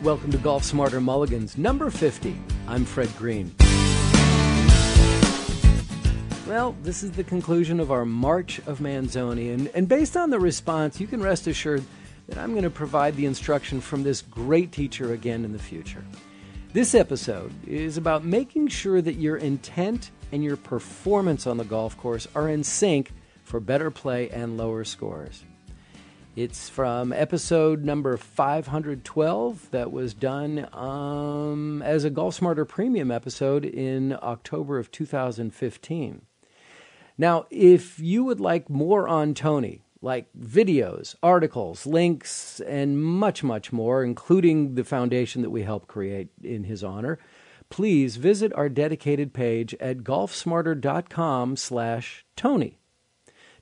Welcome to Golf Smarter Mulligans, number 50. I'm Fred Greene. Well, this is the conclusion of our March of Manzoni, and based on the response, you can rest assured that I'm going to provide the instruction from this great teacher again in the future. This episode is about making sure that your intent and your performance on the golf course are in sync for better play and lower scores. It's from episode number 512 that was done as a Golf Smarter Premium episode in October of 2015. Now, if you would like more on Tony, like videos, articles, links, and much, much more, including the foundation that we helped create in his honor, please visit our dedicated page at golfsmarter.com/Tony.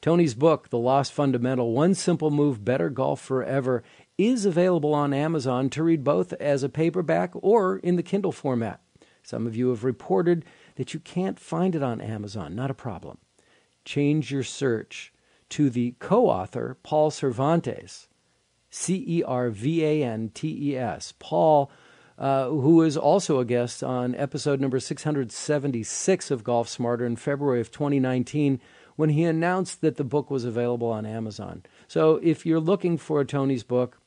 Tony's book, The Lost Fundamental, One Simple Move, Better Golf Forever, is available on Amazon to read both as a paperback or in the Kindle format. Some of you have reported that you can't find it on Amazon. Not a problem. Change your search to the co-author, Paul Cervantes, Cervantes. Paul, who is also a guest on episode number 676 of Golf Smarter in February of 2019, when he announced that the book was available on Amazon. So if you're looking for Tony's book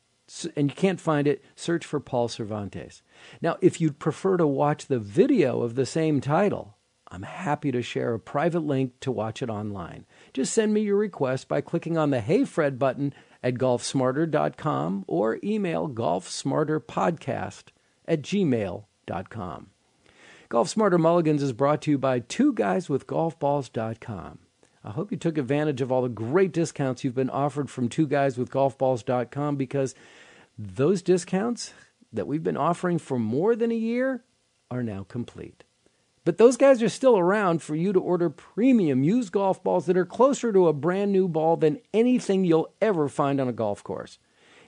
and you can't find it, search for Paul Cervantes. Now, if you'd prefer to watch the video of the same title, I'm happy to share a private link to watch it online. Just send me your request by clicking on the Hey Fred button at golfsmarter.com or email golfsmarterpodcast@gmail.com. Golf Smarter Mulligans is brought to you by twoguyswithgolfballs.com. I hope you took advantage of all the great discounts you've been offered from twoguyswithgolfballs.com, because those discounts that we've been offering for more than a year are now complete. But those guys are still around for you to order premium used golf balls that are closer to a brand new ball than anything you'll ever find on a golf course.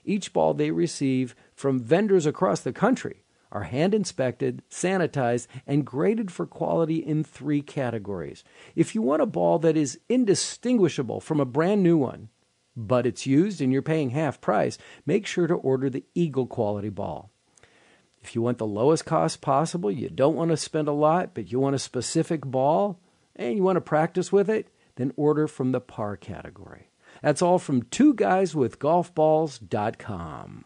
Each ball they receive from vendors across the country are hand-inspected, sanitized, and graded for quality in 3 categories. If you want a ball that is indistinguishable from a brand new one, but it's used and you're paying half price, make sure to order the Eagle quality ball. If you want the lowest cost possible, you don't want to spend a lot, but you want a specific ball, and you want to practice with it, then order from the par category. That's all from twoguyswithgolfballs.com.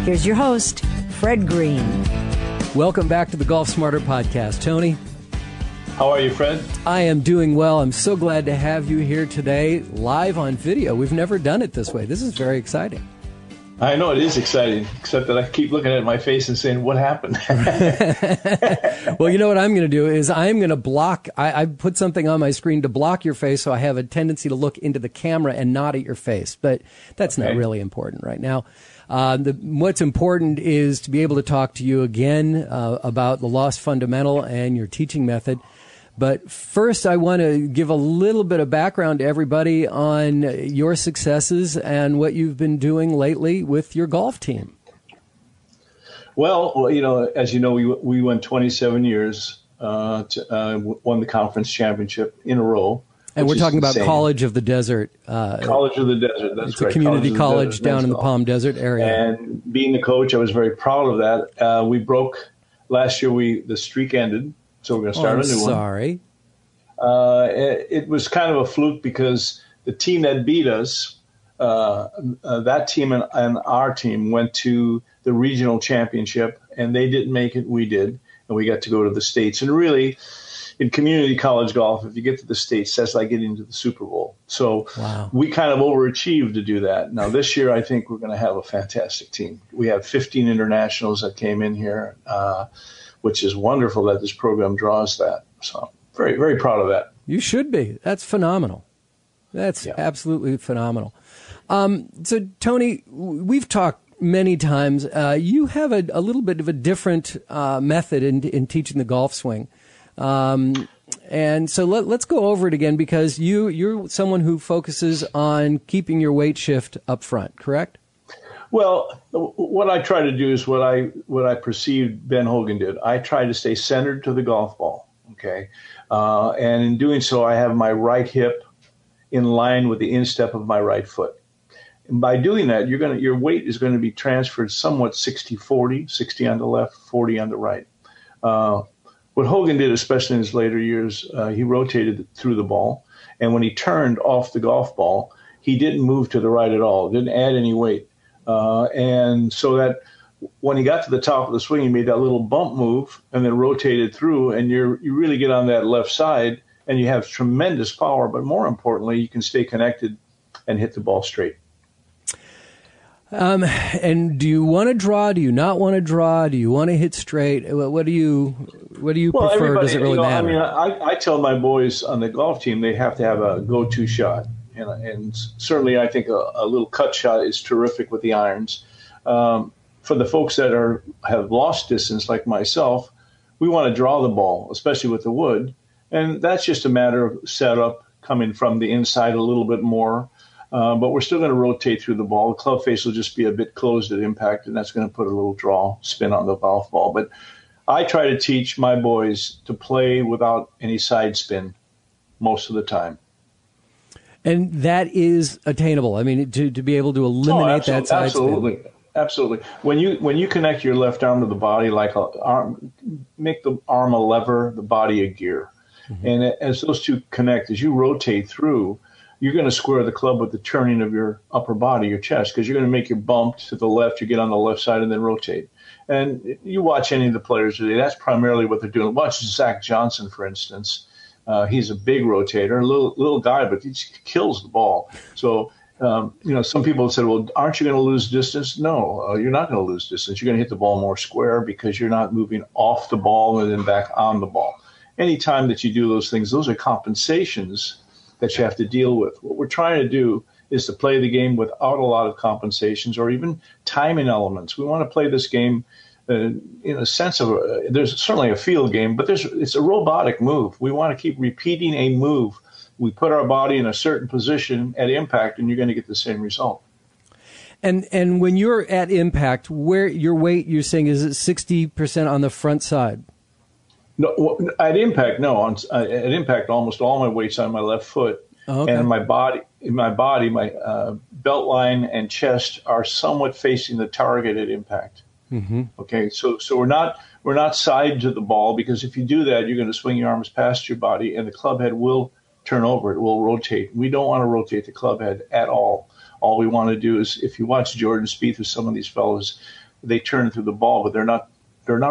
Here's your host, Fred Greene. Welcome back to the Golf Smarter Podcast. Tony? How are you, Fred? I am doing well. I'm so glad to have you here today, live on video. We've never done it this way. This is very exciting. I know it is exciting, except that I keep looking at my face and saying, what happened? Well, you know what I'm going to do is I'm going to block. I put something on my screen to block your face, so I have a tendency to look into the camera and not at your face. But that's not really important right now. What's important is to be able to talk to you again about the Lost Fundamental and your teaching method. But first, I want to give a little bit of background to everybody on your successes and what you've been doing lately with your golf team. Well, you know, as you know, we went 27 years, won the conference championship in a row. And we're talking about College of the Desert. College of the Desert, that's it's right. It's a community college down in the Palm Desert area. And being the coach, I was very proud of that. We broke, last year the streak ended. So we're going to start a new one. Sorry. It was kind of a fluke because the team that beat us, that team and our team went to the regional championship, and they didn't make it. We did, and we got to go to the States. And really, in community college golf, if you get to the States, that's like getting to the Super Bowl. So we kind of overachieved to do that. Now, this year, I think we're going to have a fantastic team. We have 15 internationals that came in here, which is wonderful that this program draws that. So very, very proud of that. You should be. That's phenomenal. That's absolutely phenomenal. So, Tony, we've talked many times. You have a little bit of a different method in teaching the golf swing. And so let's go over it again, because you're someone who focuses on keeping your weight shift up front, correct? Well, what I try to do is what I perceived Ben Hogan did. I try to stay centered to the golf ball, okay? And in doing so, I have my right hip in line with the instep of my right foot. And by doing that, your weight is going to be transferred somewhat 60-40, 60 on the left, 40 on the right. What Hogan did, especially in his later years, he rotated through the ball. And when he turned off the golf ball, he didn't move to the right at all, didn't add any weight. And so that when he got to the top of the swing, he made that little bump move and then rotated through, and you really get on that left side, and you have tremendous power. But more importantly, you can stay connected and hit the ball straight. And do you want to draw? Do you not want to draw? Do you want to hit straight? What do you prefer? Does it really matter? I mean, I tell my boys on the golf team they have to have a go-to shot, and certainly I think a little cut shot is terrific with the irons. For the folks that have lost distance like myself, we want to draw the ball, especially with the wood, and that's just a matter of setup, coming from the inside a little bit more. But we're still going to rotate through the ball. The club face will just be a bit closed at impact, and that's going to put a little draw spin on the golf ball. But I try to teach my boys to play without any side spin most of the time. And that is attainable. I mean, to be able to eliminate that side spin. Absolutely. When you connect your left arm to the body, make the arm a lever, the body a gear. Mm-hmm. And as those two connect, as you rotate through, you're going to square the club with the turning of your upper body, your chest, because you're going to make your bump to the left. You get on the left side and then rotate. And you watch any of the players today, that's primarily what they're doing. Watch Zach Johnson, for instance. He's a big rotator, a little guy, but he kills the ball. So, some people have said, well, aren't you going to lose distance? No, you're not going to lose distance. You're going to hit the ball more square because you're not moving off the ball and then back on the ball. Anytime that you do those things, those are compensations that you have to deal with. What we're trying to do is to play the game without a lot of compensations or even timing elements. We want to play this game in a sense of there's certainly a field game, but it's a robotic move. We want to keep repeating a move. We put our body in a certain position at impact, and you're going to get the same result. And when you're at impact, where your weight, you're saying, is it 60% on the front side? No, at impact, no. At impact, almost all my weight's on my left foot, and my body, my belt line and chest are somewhat facing the target at impact. Mm-hmm. Okay, so we're not side to the ball, because if you do that, you're going to swing your arms past your body, and the club head will turn over. It will rotate. We don't want to rotate the club head at all. All we want to do is, if you watch Jordan Spieth with some of these fellows, they turn through the ball, but they're not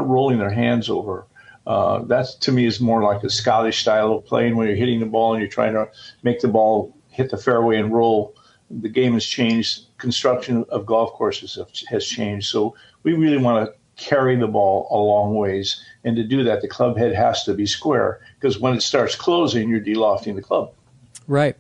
rolling their hands over. That, to me, is more like a Scottish style of playing, when you're hitting the ball and you're trying to make the ball hit the fairway and roll. The game has changed. Construction of golf courses has changed. So we really want to carry the ball a long ways. And to do that, the club head has to be square, because when it starts closing, you're de-lofting the club. Right.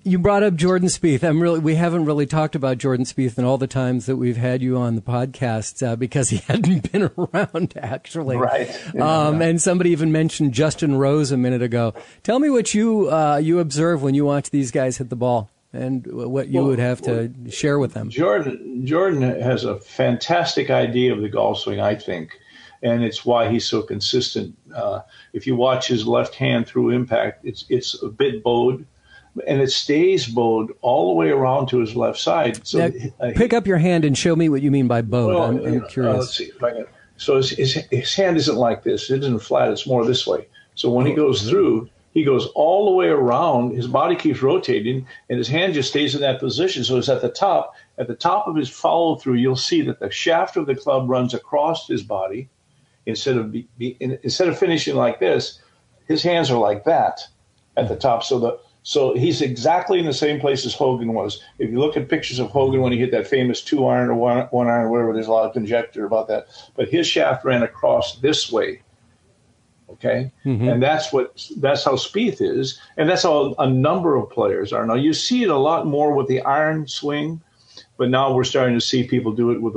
You brought up Jordan Spieth. We haven't really talked about Jordan Spieth in all the times that we've had you on the podcast, because he hadn't been around, actually. Right. And somebody even mentioned Justin Rose a minute ago. Tell me what you observe when you watch these guys hit the ball, and what you would have to share with them. Jordan has a fantastic idea of the golf swing, I think, and it's why he's so consistent. If you watch his left hand through impact, it's a bit bowed, and it stays bowed all the way around to his left side. So now, pick up your hand and show me what you mean by bowed. Well, I'm curious. Let's see if I can. So his hand isn't like this. It isn't flat. It's more this way. So when he goes through, he goes all the way around. His body keeps rotating, and his hand just stays in that position. So it's at the top. At the top of his follow through, you'll see that the shaft of the club runs across his body. Instead of finishing like this, his hands are like that at the top. So he's exactly in the same place as Hogan was. If you look at pictures of Hogan when he hit that famous 2-iron or 1-iron, whatever, there's a lot of conjecture about that. But his shaft ran across this way. Okay, mm-hmm. And that's how Spieth is, and that's how a number of players are. Now you see it a lot more with the iron swing, but now we're starting to see people do it with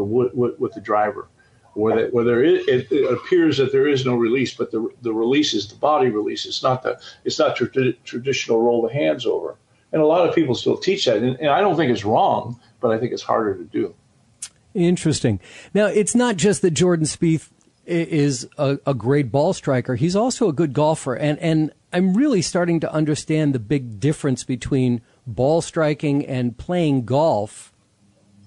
the driver, where it appears that there is no release, but the release is the body release. It's not traditional roll the hands over, and a lot of people still teach that, and I don't think it's wrong, but I think it's harder to do. Interesting. Now it's not just that Jordan Spieth is a great ball striker. He's also a good golfer. And I'm really starting to understand the big difference between ball striking and playing golf.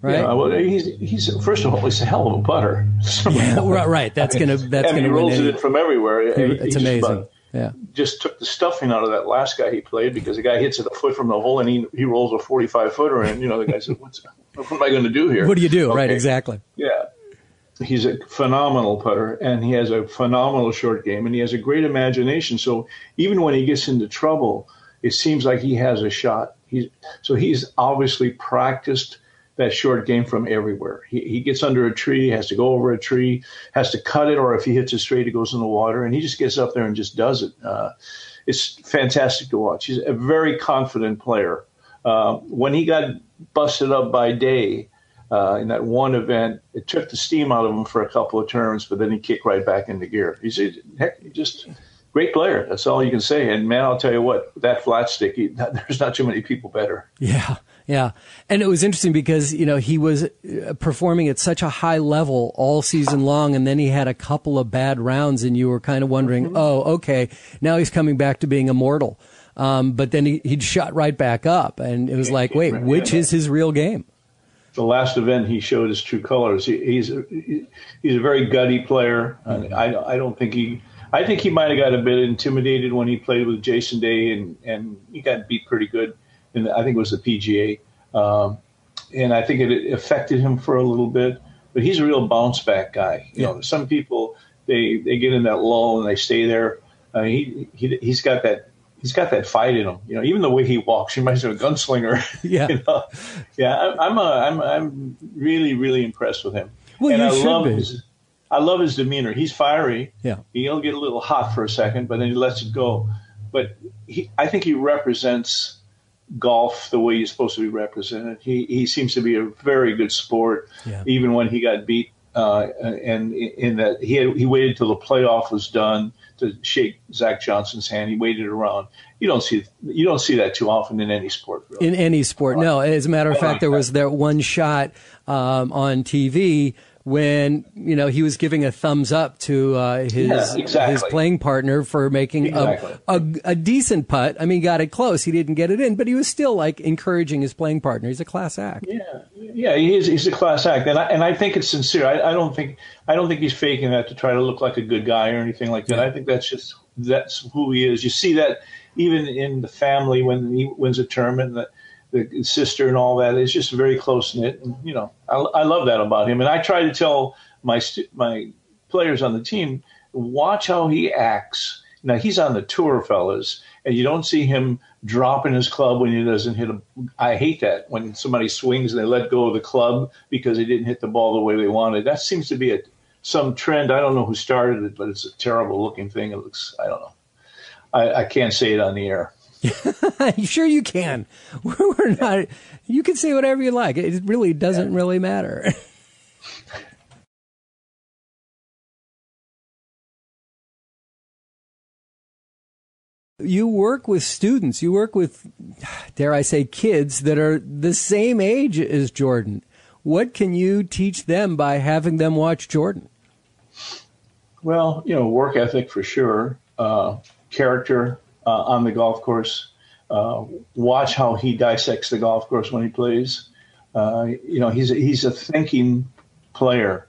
Right. Yeah, well, he's first of all, he's a hell of a putter. Yeah, right. That's gonna he rolls it in from everywhere. It's amazing. Just took the stuffing out of that last guy he played because the guy hits it a foot from the hole and he rolls a 45-footer and the guy said, what am I going to do here? What do you do? Okay. Right, exactly. Yeah. He's a phenomenal putter and he has a phenomenal short game and he has a great imagination. So even when he gets into trouble, it seems like he has a shot. He's obviously practiced that short game from everywhere. He gets under a tree, has to go over a tree, has to cut it, or if he hits it straight, it goes in the water, and he just gets up there and just does it. It's fantastic to watch. He's a very confident player. When he got busted up by Day in that one event, it took the steam out of him for a couple of turns, but then he kicked right back into gear. He's just great player. That's all you can say. And, man, I'll tell you what, that flat stick, there's not too many people better. Yeah. Yeah. And it was interesting because, he was performing at such a high level all season long. And then he had a couple of bad rounds and you were kind of wondering, oh, okay, now he's coming back to being immortal. But then he'd shot right back up. And it was like, wait, which is his real game? The last event, he showed his true colors. He's a very gutty player. I think he might have got a bit intimidated when he played with Jason Day and he got beat pretty good. And I think it was the PGA. And I think it affected him for a little bit. But he's a real bounce back guy. Some people, they get in that lull and they stay there. He's got that fight in him. Even the way he walks, he reminds me of a gunslinger. Yeah. Yeah. I'm really, really impressed with him. Well, and I love his demeanor. He's fiery. Yeah. He'll get a little hot for a second, but then he lets it go. But I think he represents golf the way he's supposed to be represented. He seems to be a very good sport, even when he got beat. And in that he waited till the playoff was done to shake Zach Johnson's hand. He waited around. You don't see that too often in any sport. Really. In any sport, no. As a matter of fact, there was that one shot on TV when he was giving a thumbs up to his playing partner for making a decent putt. I mean, got it close. He didn't get it in, but he was still encouraging his playing partner. He's a class act. Yeah, he's a class act, and I think it's sincere. I don't think he's faking that to try to look like a good guy or anything like that. I think that's who he is. You see that even in the family when he wins a tournament. The sister and all that is just very close knit, and I love that about him. And I try to tell my players on the team, watch how he acts. Now he's on the tour, fellas, and you don't see him dropping his club when he doesn't hit a. I hate that when somebody swings and they let go of the club because they didn't hit the ball the way they wanted. That seems to be some trend. I don't know who started it, but it's a terrible looking thing. It looks. I don't know. I can't say it on the air. Sure you can. We're not. You can say whatever you like. It really doesn't really matter. You work with students. You work with, dare I say, kids that are the same age as Jordan. What can you teach them by having them watch Jordan? Well, work ethic for sure. Character. On the golf course, watch how he dissects the golf course when he plays. He's a thinking player.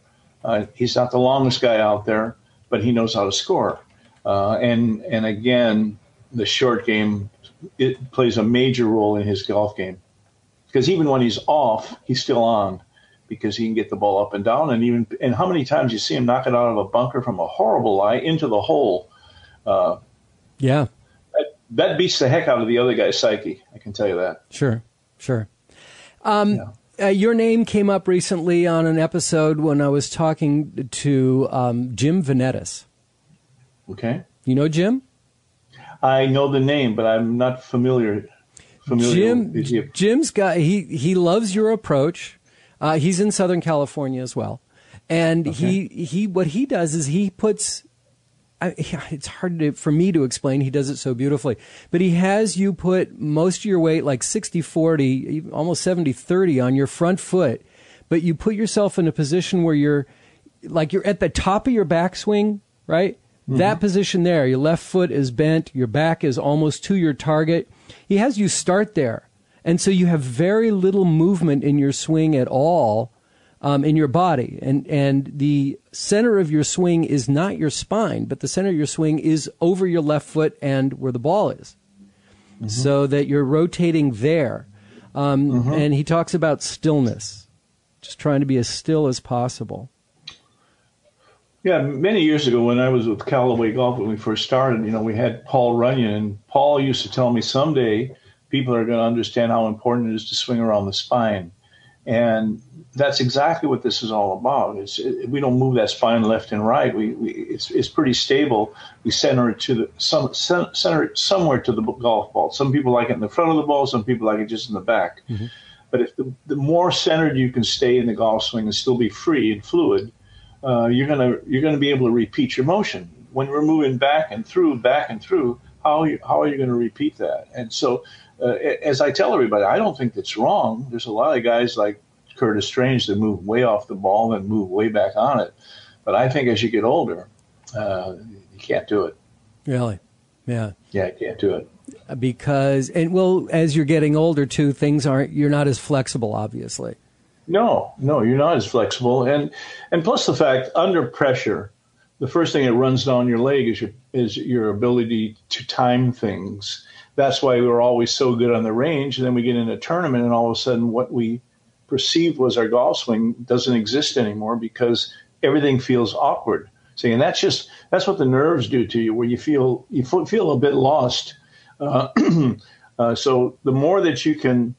He's not the longest guy out there, but he knows how to score. And again, the short game, it plays a major role in his golf game. Because even when he's off, he's still on because he can get the ball up and down. And how many times you see him knock it out of a bunker from a horrible lie into the hole. Yeah. That beats the heck out of the other guy's psyche. I can tell you that. Sure. Your name came up recently on an episode when I was talking to Jim Venettis. Okay. You know Jim? I know the name, but I'm not familiar. Jim's guy. He loves your approach. He's in Southern California as well, and he what he does is he puts. It's hard for me to explain. He does it so beautifully. But he has you put most of your weight, like 60-40, almost 70-30 on your front foot. But you put yourself in a position where you're at the top of your backswing, right? Mm-hmm. That position there, your left foot is bent, your back is almost to your target. He has you start there. And so you have very little movement in your swing at all in your body. And the center of your swing is not your spine, but the center of your swing is over your left foot and where the ball is. Mm-hmm. So that you're rotating there. And he talks about stillness, just trying to be as still as possible. Yeah, many years ago when I was with Callaway Golf, when we first started, we had Paul Runyon, and Paul used to tell me someday people are going to understand how important it is to swing around the spine. And that's exactly what this is all about. We don't move that spine left and right. It's pretty stable. We center it center it somewhere to the golf ball. Some people like it in the front of the ball. Some people like it just in the back. Mm-hmm. But if the more centered you can stay in the golf swing and still be free and fluid, you're gonna be able to repeat your motion. When we're moving back and through, how are you going to repeat that? And so, as I tell everybody, I don't think that's wrong. There's a lot of guys like Curtis Strange that move way off the ball and move way back on it. But I think as you get older, you can't do it. Really? Yeah. Yeah, you can't do it. Because, as you're getting older too, you're not as flexible, obviously. No, you're not as flexible. And plus the fact, under pressure, the first thing that runs down your leg is your ability to time things. That's why we were always so good on the range. And then we get in a tournament and all of a sudden what we perceived was our golf swing doesn't exist anymore because everything feels awkward. See, and that's what the nerves do to you, where you feel a bit lost. So the more that you can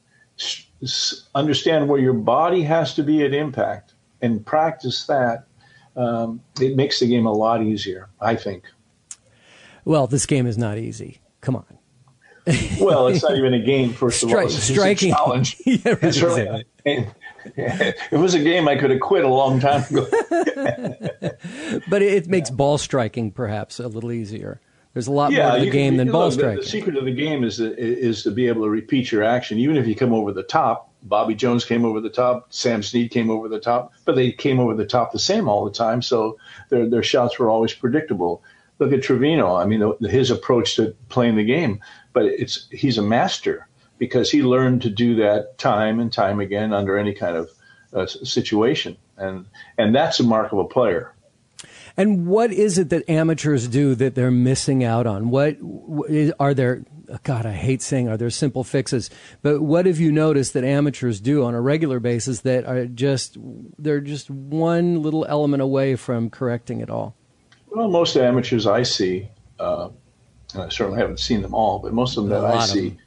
understand where your body has to be at impact and practice that, it makes the game a lot easier, I think. Well, this game is not easy. Come on. Well, it's not even a game, first of all. It's striking. a challenge. Yeah, right, exactly. It was a game I could have quit a long time ago. But it makes ball striking perhaps a little easier. There's a lot more to the game than ball striking. The secret of the game is to be able to repeat your action, even if you come over the top. Bobby Jones came over the top. Sam Snead came over the top. But they came over the top the same all the time, so their shots were always predictable. Look at Trevino. I mean, his approach to playing the game. But he's a master because he learned to do that time and time again under any kind of situation. And that's a mark of a player. And what is it that amateurs do that they're missing out on? What are there? God, I hate saying are there simple fixes, but what have you noticed that amateurs do on a regular basis that they're just one little element away from correcting it all? Well, most amateurs I see, and I certainly haven't seen them all, but most of them that I see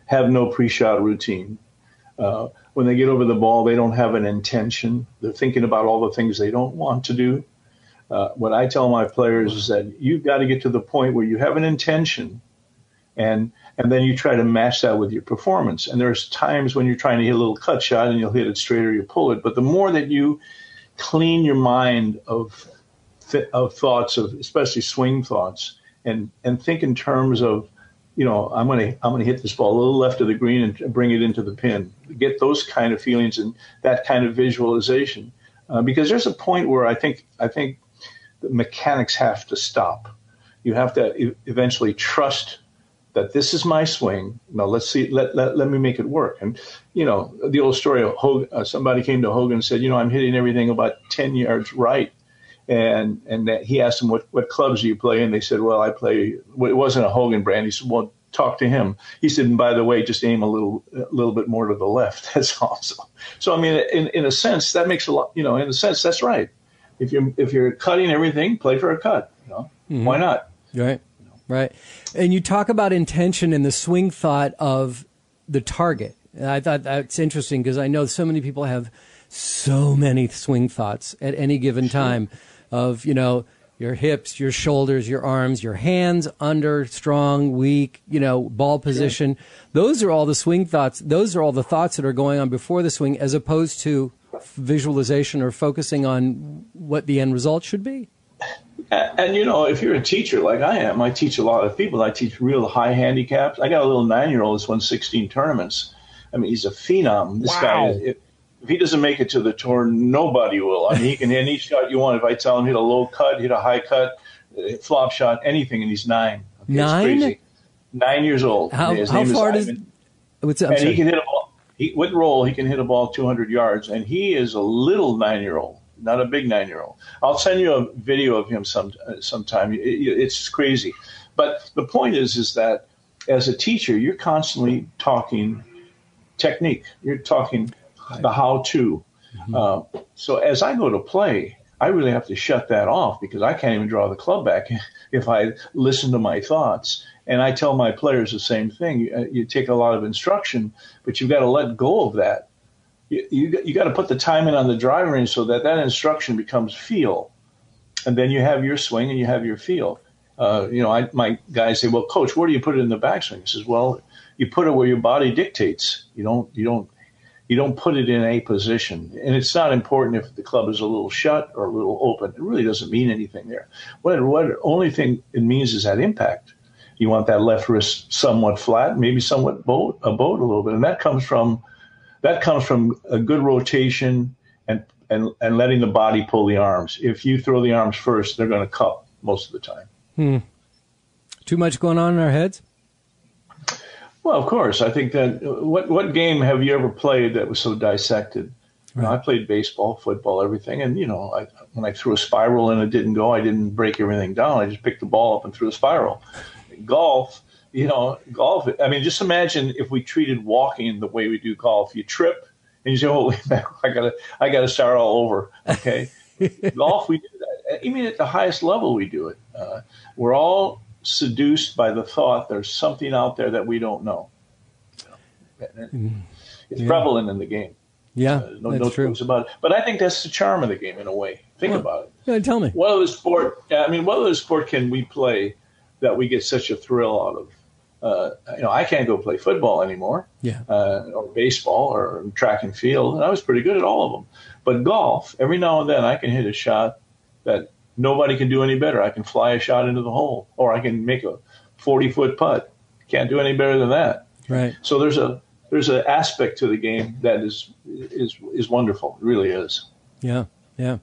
have no pre-shot routine. When they get over the ball, they don't have an intention. They're thinking about all the things they don't want to do. What I tell my players is that you've got to get to the point where you have an intention and then you try to match that with your performance. And there's times when you're trying to hit a little cut shot and you'll hit it straight or you pull it. But the more that you clean your mind of thoughts, of especially swing thoughts, and think in terms of, I'm going to hit this ball a little left of the green and bring it into the pin. Get those kind of feelings and that kind of visualization. Because there's a point where I think the mechanics have to stop. You have to eventually trust that this is my swing. Now let's see. Let me make it work. And the old story of Hogan, somebody came to Hogan and said, I'm hitting everything about 10 yards right. And that he asked them, what clubs do you play? And they said, well, I play. It wasn't a Hogan brand. He said, well, talk to him. He said, and by the way, just aim a little bit more to the left. That's awesome. So I mean, in a sense, that makes a lot. In a sense, that's right. If you're cutting everything, play for a cut. Mm-hmm. Why not? Right. Right. And you talk about intention and the swing thought of the target. And I thought that's interesting because I know so many people have so many swing thoughts at any given time of, your hips, your shoulders, your arms, your hands under, strong, weak, ball position. Sure. Those are all the swing thoughts. Those are all the thoughts that are going on before the swing as opposed to visualization or focusing on what the end result should be. And, if you're a teacher like I am, I teach a lot of people. I teach real high handicaps. I got a little 9-year-old that's won 16 tournaments. I mean, he's a phenom. This guy, if he doesn't make it to the tour, nobody will. I mean, he can hit any shot you want. If I tell him hit a low cut, hit a high cut, flop shot, anything, and he's 9. Okay, 9? It's crazy. 9 years old. How far does And he can hit a ball. With roll, he can hit a ball 200 yards, and he is a little 9-year-old, not a big 9-year-old. I'll send you a video of him sometime. It's crazy. But the point is that as a teacher, you're constantly talking technique. You're talking the how-to. So as I go to play, I really have to shut that off because I can't even draw the club back if I listen to my thoughts. And I tell my players the same thing. You take a lot of instruction, but you've got to let go of that. You got to put the time in on the driving range so that instruction becomes feel. And then you have your swing and you have your feel. My guys say, well, coach, where do you put it in the backswing? He says, well, you put it where your body dictates. You don't put it in a position. And it's not important if the club is a little shut or a little open. It really doesn't mean anything there. What only thing it means is that impact. You want that left wrist somewhat flat, maybe somewhat a boat a little bit. And that comes from a good rotation and letting the body pull the arms. If you throw the arms first, they're going to cup most of the time. Too much going on in our heads? Well, of course. I think that what game have you ever played that was so dissected? Right. I played baseball, football, everything. And, when I threw a spiral and it didn't go, I didn't break everything down. I just picked the ball up and threw a spiral. Golf, I mean, just imagine if we treated walking the way we do golf. You trip and you say, oh, wait, I gotta start all over. Okay. Golf, we do that. I mean, at the highest level, we do it. We're all seduced by the thought there's something out there that we don't know. It's prevalent in the game. Yeah, no true about it. But I think that's the charm of the game in a way. Think about it. Yeah, tell me. What other sport can we play that we get such a thrill out of? I can't go play football anymore, or baseball or track and field, and I was pretty good at all of them. But golf, every now and then I can hit a shot that nobody can do any better. I can fly a shot into the hole, or I can make a 40-foot putt. Can't do any better than that. Right. So there's an aspect to the game that is wonderful. It really is. Yeah. Yeah.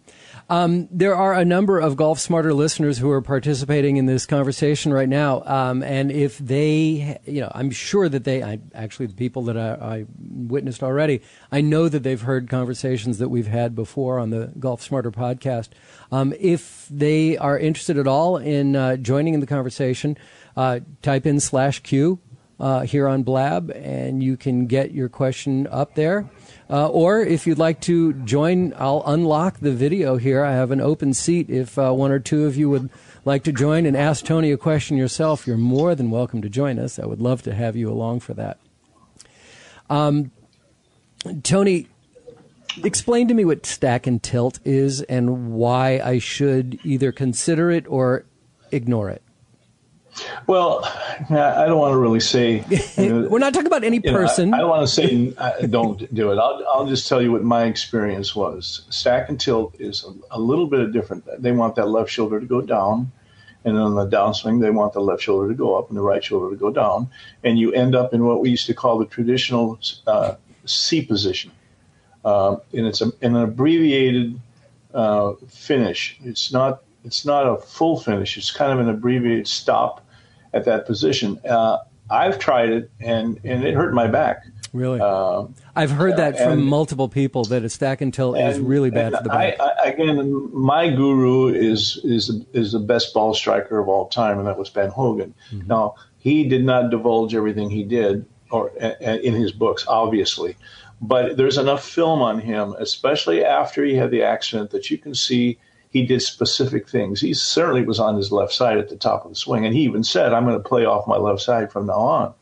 There are a number of Golf Smarter listeners who are participating in this conversation right now. And if they, I'm sure that the people that I witnessed already, I know that they've heard conversations that we've had before on the Golf Smarter podcast. If they are interested at all in joining in the conversation, type in /Q here on Blab, and you can get your question up there. Or if you'd like to join, I'll unlock the video here. I have an open seat. If one or two of you would like to join and ask Tony a question yourself, you're more than welcome to join us. I would love to have you along for that. Tony, explain to me what stack and tilt is and why I should either consider it or ignore it. Well, I don't want to really say. We're not talking about any person. I don't want to say don't do it. I'll just tell you what my experience was. Stack and tilt is a little bit different. They want that left shoulder to go down, and on the downswing, they want the left shoulder to go up and the right shoulder to go down, and you end up in what we used to call the traditional C position, and it's an abbreviated finish. It's not a full finish. It's kind of an abbreviated stop at that position. I've tried it, and it hurt my back. Really? I've heard that from multiple people, that a stack and tilt is really bad for the back. Again, my guru is the best ball striker of all time, and that was Ben Hogan. Mm-hmm. Now, he did not divulge everything he did or in his books, obviously. But there's enough film on him, especially after he had the accident, that you can see he did specific things. He certainly was on his left side at the top of the swing, and he even said, I'm going to play off my left side from now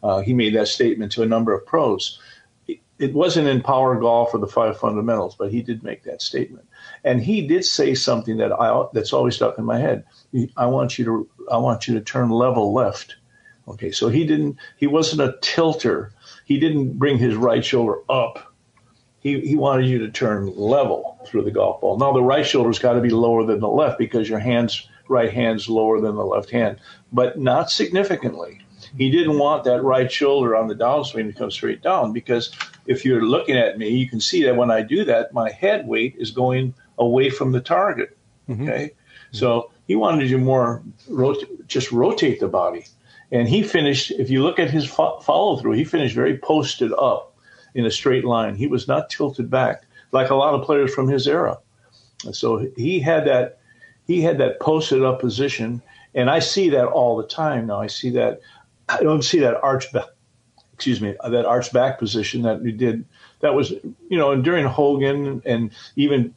on. He made that statement to a number of pros. It wasn't in Power Golf or the 5 Fundamentals, but he did make that statement. And he did say something that's always stuck in my head. I want you to turn level left. Okay, so he wasn't a tilter. He didn't bring his right shoulder up. He wanted you to turn level through the golf ball. Now, the right shoulder's got to be lower than the left because your right hand's lower than the left hand, but not significantly. He didn't want that right shoulder on the downswing to come straight down, because if you're looking at me, you can see that when I do that, my head weight is going away from the target. Okay? Mm-hmm. So he wanted you more just rotate the body. And he finished, if you look at his follow through, he finished very posted up in a straight line. He was not tilted back like a lot of players from his era. So he had that posted up position, and I see that all the time now. I don't see that arch back position that we did. That was, during Hogan and even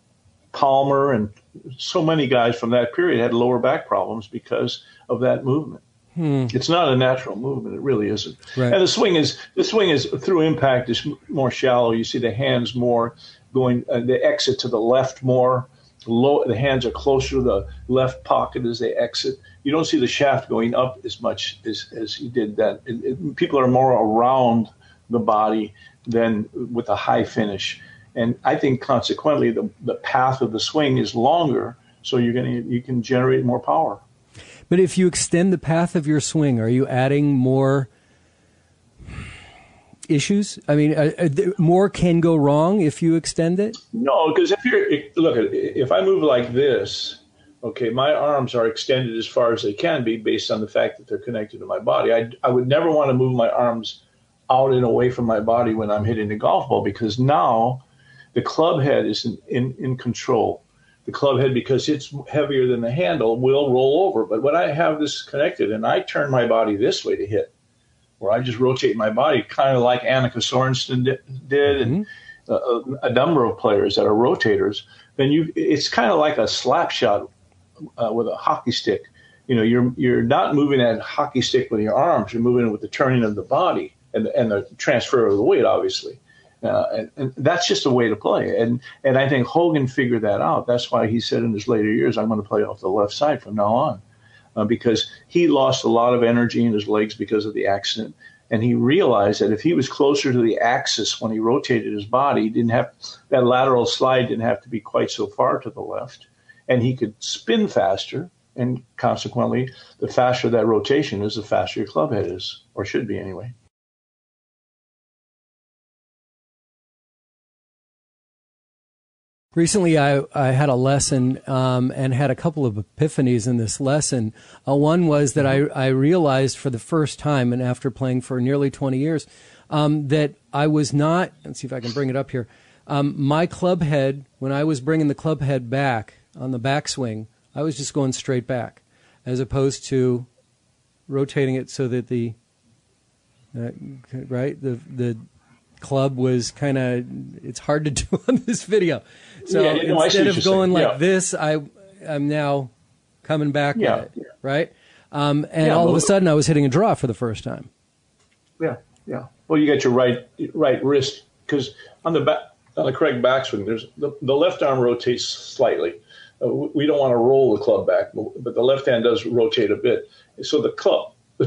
Palmer and so many guys from that period had lower back problems because of that movement. It's not a natural movement. It really isn't. Right. And the swing is through impact is more shallow. You see the hands more going, they exit to the left more. The hands are closer to the left pocket as they exit. You don't see the shaft going up as much as you did that. People are more around the body than with a high finish. And I think consequently the path of the swing is longer, so you can generate more power. But if you extend the path of your swing, are you adding more issues? I mean, more can go wrong if you extend it? No, because if I move like this, okay, my arms are extended as far as they can be based on the fact that they're connected to my body. I would never want to move my arms out and away from my body when I'm hitting the golf ball, because now the club head is in control. The club head, because it's heavier than the handle, will roll over. But when I have this connected and I turn my body this way to hit, where I just rotate my body, kind of like Annika Sorensen did, and a number of players that are rotators, then it's kind of like a slap shot with a hockey stick. You're not moving that hockey stick with your arms. You're moving it with the turning of the body and the transfer of the weight, obviously. And that's just a way to play. And I think Hogan figured that out. That's why he said in his later years, I'm going to play off the left side from now on, because he lost a lot of energy in his legs because of the accident. And he realized that if he was closer to the axis when he rotated his body, that lateral slide didn't have to be quite so far to the left, and he could spin faster. And consequently, the faster that rotation is, the faster your club head is, or should be anyway. Recently, I had a lesson and had a couple of epiphanies in this lesson. One was that I realized for the first time, and after playing for nearly 20 years, that I was not, let's see if I can bring it up here, my club head, when I was bringing the club head back on the backswing, I was just going straight back, as opposed to rotating it so that the club was kind of, it's hard to do on this video. So instead of going like this, I'm now coming back at it, right? And all of a sudden I was hitting a draw for the first time. Yeah. Well, you got your right wrist, because on the correct backswing, there's the left arm rotates slightly. We don't want to roll the club back, but the left hand does rotate a bit. So the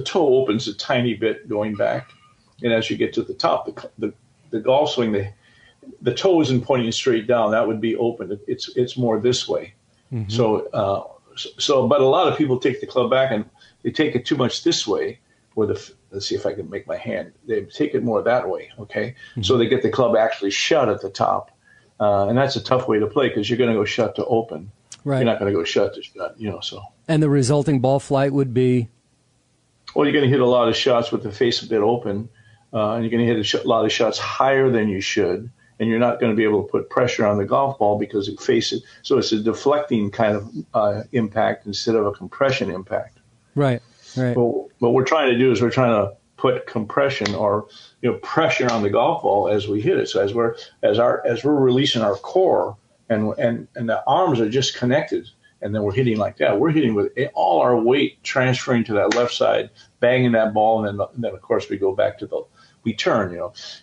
toe opens a tiny bit going back. And as you get to the top, the golf swing, the toe isn't pointing straight down. That would be open. It's more this way. Mm-hmm. So, but a lot of people take the club back and they take it too much this way. Let's see if I can make my hand. They take it more that way. Okay, mm-hmm. So they get the club actually shut at the top, and that's a tough way to play because you're going to go shut to open. Right. You're not going to go shut to shut. So. And the resulting ball flight would be. Well, you're going to hit a lot of shots with the face a bit open. And you're going to hit a lot of shots higher than you should, and you're not going to be able to put pressure on the golf ball because you face it. So it's a deflecting kind of impact instead of a compression impact. Right. But what we're trying to do is we're trying to put compression or pressure on the golf ball as we hit it. So as we're releasing our core and the arms are just connected, and then we're hitting like that. We're hitting with all our weight transferring to that left side, banging that ball, and then of course we go back to we turn.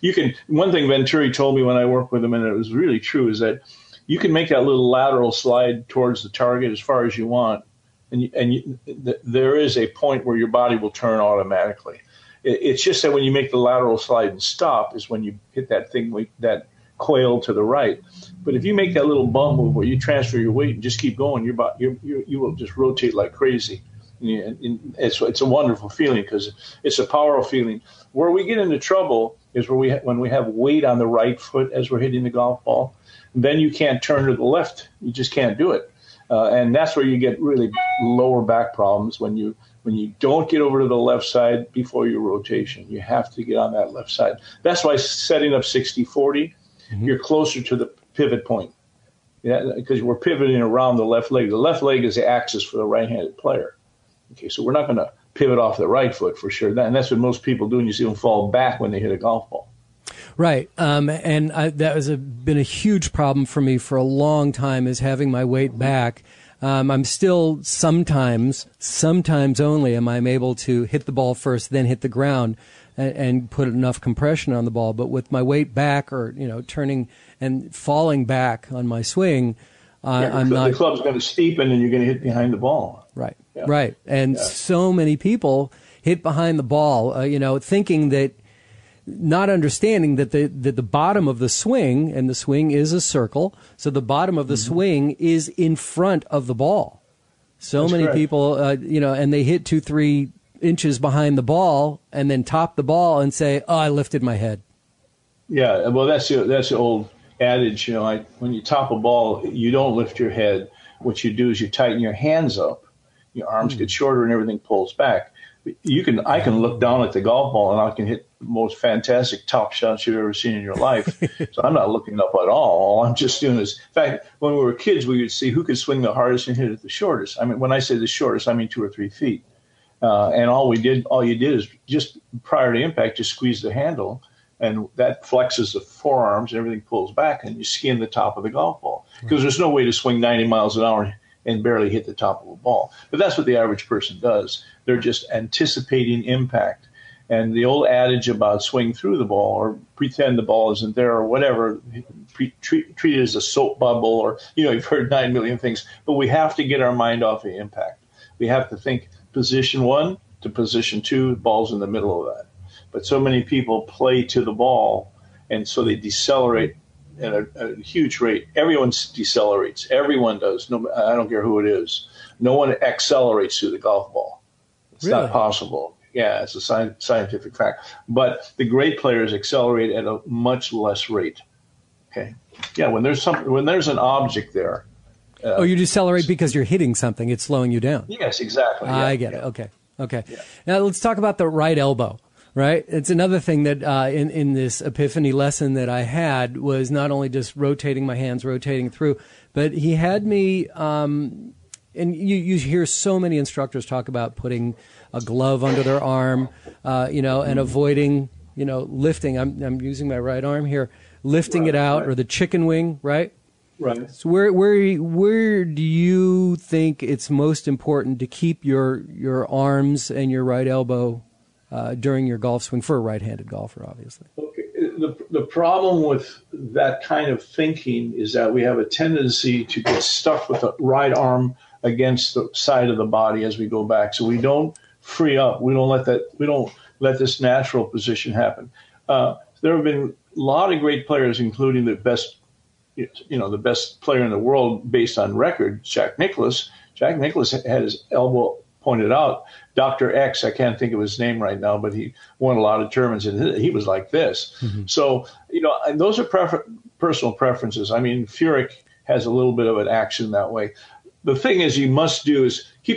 You can. One thing Venturi told me when I worked with him, and it was really true, is that you can make that little lateral slide towards the target as far as you want, and there is a point where your body will turn automatically. It's just that when you make the lateral slide and stop is when you hit that thing, that coil to the right. But if you make that little bump move where you transfer your weight and just keep going, you will just rotate like crazy. It's a wonderful feeling because it's a powerful feeling. Where we get into trouble is when we have weight on the right foot as we're hitting the golf ball. Then you can't turn to the left. You just can't do it. And that's where you get really lower back problems when you when you don't get over to the left side before your rotation. You have to get on that left side. That's why setting up 60-40, you're closer to the pivot point. Yeah, because we're pivoting around the left leg. The left leg is the axis for the right-handed player. Okay, so we're not going to pivot off the right foot for sure. And that's what most people do, and you see them fall back when they hit a golf ball. Right, and that has been a huge problem for me for a long time, is having my weight back. I'm still sometimes only am I able to hit the ball first, then hit the ground, and put enough compression on the ball. But with my weight back, or turning and falling back on my swing, I'm not. The club's going to steepen, and you're going to hit behind the ball. Right, right, and so many people hit behind the ball, thinking that, not understanding that the bottom of the swing, and the swing is a circle, so the bottom of the swing is in front of the ball. So That's many correct. People, and they hit 2-3 inches behind the ball and then top the ball and say, "Oh, I lifted my head." Yeah, well, that's the old adage. When you top a ball, you don't lift your head. What you do is you tighten your hands up, your arms get shorter, and everything pulls back. I can look down at the golf ball and I can hit the most fantastic top shots you've ever seen in your life. So I'm not looking up at all. All I'm just doing is, in fact, when we were kids, we would see who could swing the hardest and hit it the shortest. I mean, when I say the shortest, I mean 2 or 3 feet. And all you did is just prior to impact, just squeeze the handle, and that flexes the forearms and everything pulls back, and you skin the top of the golf ball. Because there's no way to swing 90 miles an hour and barely hit the top of a ball. But that's what the average person does. They're just anticipating impact. And the old adage about swing through the ball, or pretend the ball isn't there, or whatever, treat it as a soap bubble, or, you've heard 9 million things. But we have to get our mind off the impact. We have to think position 1 to position 2, ball's in the middle of that. But so many people play to the ball, and so they decelerate at a huge rate. Everyone decelerates. Everyone does. No, I don't care who it is. No one accelerates through the golf ball. It's Really? Not possible. Yeah, it's a scientific fact. But the great players accelerate at a much less rate. Okay. Yeah, when there's an object there. You decelerate because you're hitting something. It's slowing you down. Yes, exactly. Yeah, I get it. Okay. Yeah. Now let's talk about the right elbow. Right. It's another thing that in this epiphany lesson that I had was not only just rotating my hands, rotating through, but he had me, and you hear so many instructors talk about putting a glove under their arm, and avoiding, lifting. I'm using my right arm here, lifting it out, or the chicken wing, right? Right. So where do you think it's most important to keep your arms and your right elbow during your golf swing, for a right-handed golfer, obviously? Okay. The problem with that kind of thinking is that we have a tendency to get stuck with the right arm against the side of the body as we go back. So we don't free up. We don't let this natural position happen. There have been a lot of great players, including the best player in the world based on record, Jack Nicklaus. Jack Nicklaus had his elbow pointed out. Dr. X, I can't think of his name right now, but he won a lot of tournaments, and he was like this. Mm-hmm. So, and those are personal preferences. I mean, Furyk has a little bit of an action that way. The thing is, you must do is keep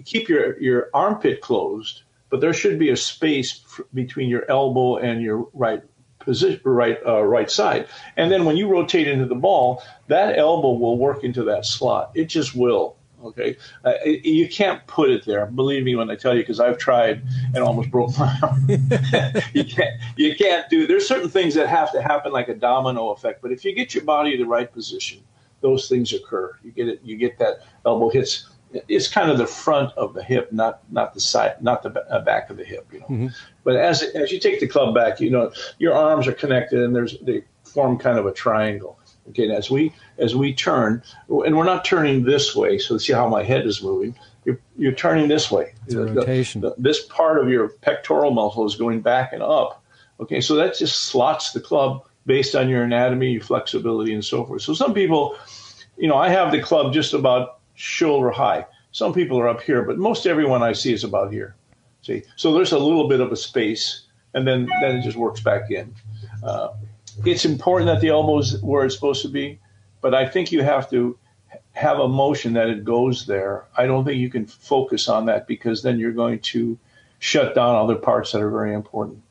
keep your armpit closed, but there should be a space between your elbow and your right position, right side. And then when you rotate into the ball, that elbow will work into that slot. It just will. Okay, you can't put it there. Believe me when I tell you, because I've tried and almost broke my arm. You can't do. There's certain things that have to happen, like a domino effect. But if you get your body in the right position, those things occur. You get it. You get that elbow hits. It's kind of the front of the hip, not the side, not the back of the hip. Mm-hmm. But as you take the club back, your arms are connected, and they form kind of a triangle. Okay, and as we turn, and we're not turning this way, so see how my head is moving. You're turning this way. It's a rotation. This part of your pectoral muscle is going back and up. Okay, so that just slots the club based on your anatomy, your flexibility, and so forth. So some people, I have the club just about shoulder high. Some people are up here, but most everyone I see is about here. See, so there's a little bit of a space, and then it just works back in. It's important that the elbow is where it's supposed to be, but I think you have to have a motion that it goes there, I don't think you can focus on that, because then you're going to shut down other parts that are very important.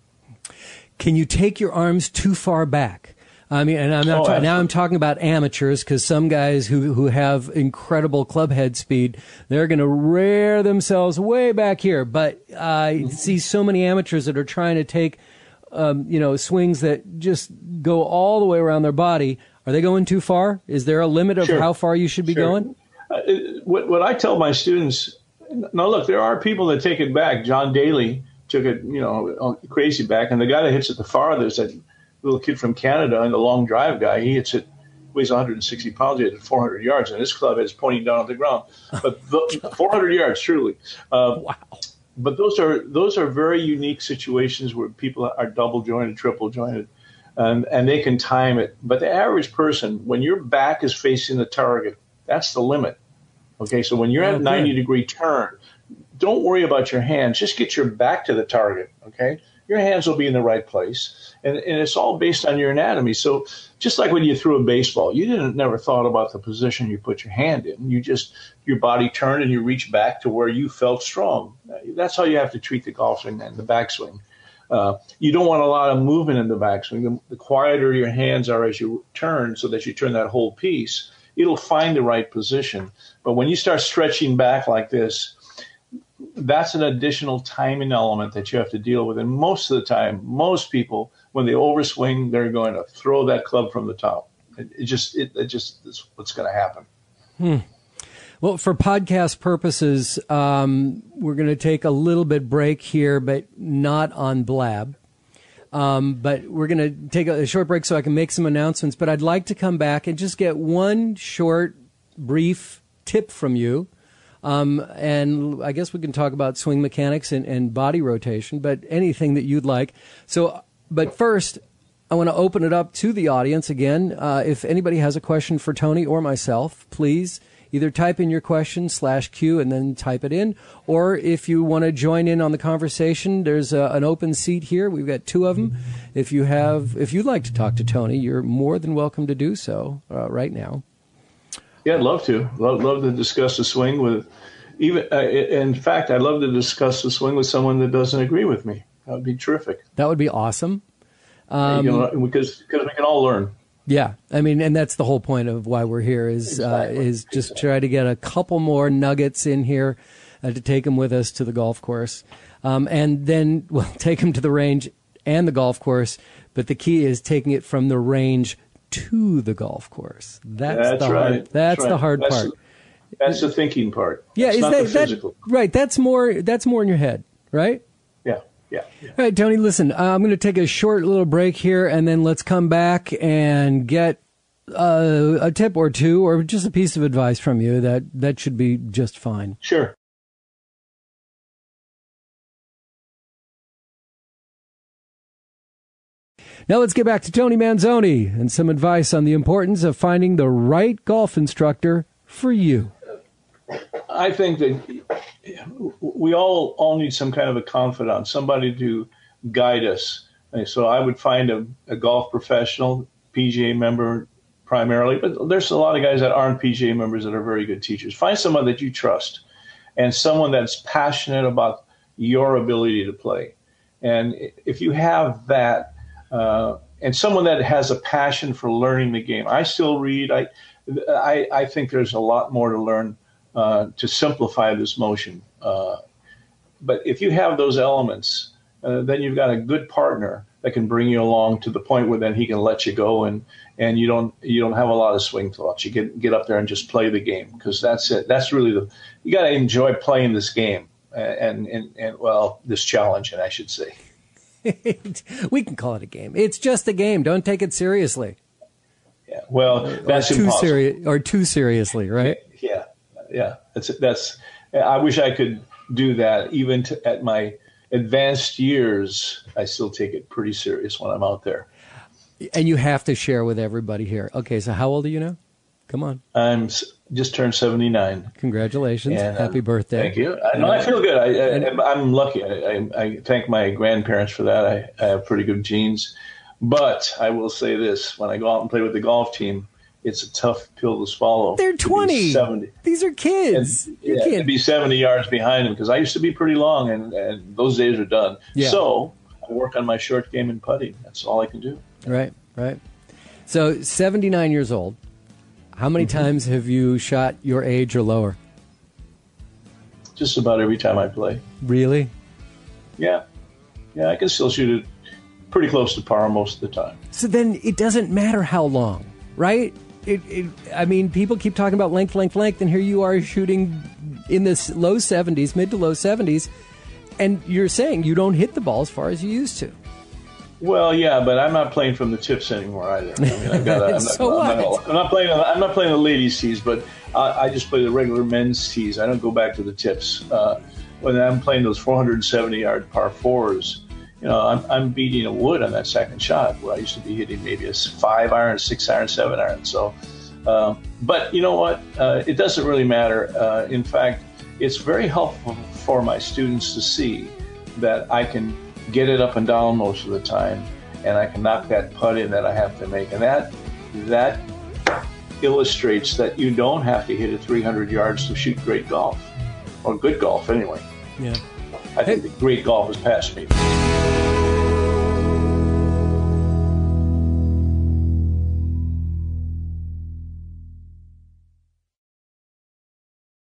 Can you take your arms too far back? I mean, and I'm not now I'm talking about amateurs, because some guys who have incredible club head speed, they're going to rear themselves way back here. But I see so many amateurs that are trying to take, swings that just go all the way around their body. Are they going too far? Is there a limit of how far you should be going? What I tell my students, now look, there are people that take it back. John Daly took it, crazy back, and the guy that hits it the farthest, that little kid from Canada, and the long drive guy, he hits it, weighs 160 pounds, he hit it 400 yards, and his club is pointing down at the ground. But 400 yards, truly. Wow. But those are very unique situations where people are double jointed, triple jointed, and they can time it. But the average person, when your back is facing the target, that's the limit. Okay, so when you're at 90-degree turn, don't worry about your hands. Just get your back to the target, okay? Your hands will be in the right place. And it's all based on your anatomy. So just like when you threw a baseball, you never thought about the position you put your hand in. Your body turned and you reached back to where you felt strong. That's how you have to treat the golf swing and the backswing. You don't want a lot of movement in the backswing. The quieter your hands are as you turn, so that you turn that whole piece, it'll find the right position. But when you start stretching back like this, that's an additional timing element that you have to deal with. And most of the time, most people, when they overswing, they're going to throw that club from the top. It just is what's going to happen. Well, for podcast purposes, we're going to take a little bit break here, but not on Blab. But we're going to take a short break so I can make some announcements. But I'd like to come back and just get one short, brief tip from you. And I guess we can talk about swing mechanics and body rotation, but anything that you'd like. So, but first, I want to open it up to the audience again. If anybody has a question for Tony or myself, please either type in your question /Q and then type it in, or if you want to join in on the conversation, there's an open seat here. We've got two of them. If you'd like to talk to Tony, you're more than welcome to do so right now. Yeah, I'd love to. Love to discuss the swing with, in fact, I'd love to discuss the swing with someone that doesn't agree with me. That would be terrific. That would be awesome. Because we can all learn. Yeah, I mean, and that's the whole point of why we're here is just try to get a couple more nuggets in here to take them with us to the golf course, and then we'll take them to the range and the golf course. But the key is taking it from the range to the golf course. That's the hard part. That's the thinking part. Yeah, it's not the physical. Right. That's more in your head, right? Yeah. All right, Tony, listen, I'm going to take a short little break here, and then let's come back and get a tip or two or just a piece of advice from you. That should be just fine. Sure. Now let's get back to Tony Manzoni and some advice on the importance of finding the right golf instructor for you. I think that we all need some kind of a confidant, somebody to guide us. And so I would find a golf professional, PGA member primarily, but there's a lot of guys that aren't PGA members that are very good teachers. Find someone that you trust and someone that's passionate about your ability to play. And if you have that, and someone that has a passion for learning the game. I still read. I think there's a lot more to learn to simplify this motion. But if you have those elements, then you've got a good partner that can bring you along to the point where then he can let you go and you don't have a lot of swing thoughts. You get up there and just play the game, because that's it. That's really you got to enjoy playing this game and this challenge, and I should say. We can call it a game. It's just a game. Don't take it seriously. Yeah. Well, that's impossible. Too seriously, right? Yeah. That's. I wish I could do that. Even at my advanced years, I still take it pretty serious when I'm out there. And you have to share with everybody here. Okay, so how old are you now? Come on. I'm just turned 79. Congratulations. And, Happy birthday. Thank you. I feel good. I'm lucky. I thank my grandparents for that. I have pretty good genes. But I will say this, when I go out and play with the golf team, it's a tough pill to swallow. They're 20. 70. These are kids. And, to be 70 yards behind them, because I used to be pretty long, and those days are done. Yeah. So I work on my short game and putting. That's all I can do. Right. So 79 years old. How many times have you shot your age or lower? Just about every time I play. Really? Yeah, I can still shoot it pretty close to par most of the time. So then it doesn't matter how long, right? I mean, people keep talking about length, and here you are shooting in the low 70s, mid to low 70s, and you're saying you don't hit the ball as far as you used to. Well, yeah, but I'm not playing from the tips anymore either. I mean, I'm not playing the ladies' tees, but I just play the regular men's tees. I don't go back to the tips. When I'm playing those 470-yard par fours, I'm beating a wood on that second shot, where I used to be hitting maybe a 5-iron, 6-iron, 7-iron. So, but you know what? It doesn't really matter. In fact, it's very helpful for my students to see that I can get it up and down most of the time, and I can knock that putt in that I have to make. And that illustrates that you don't have to hit it 300 yards to shoot great golf, or good golf anyway. Yeah. I think the great golf has passed me.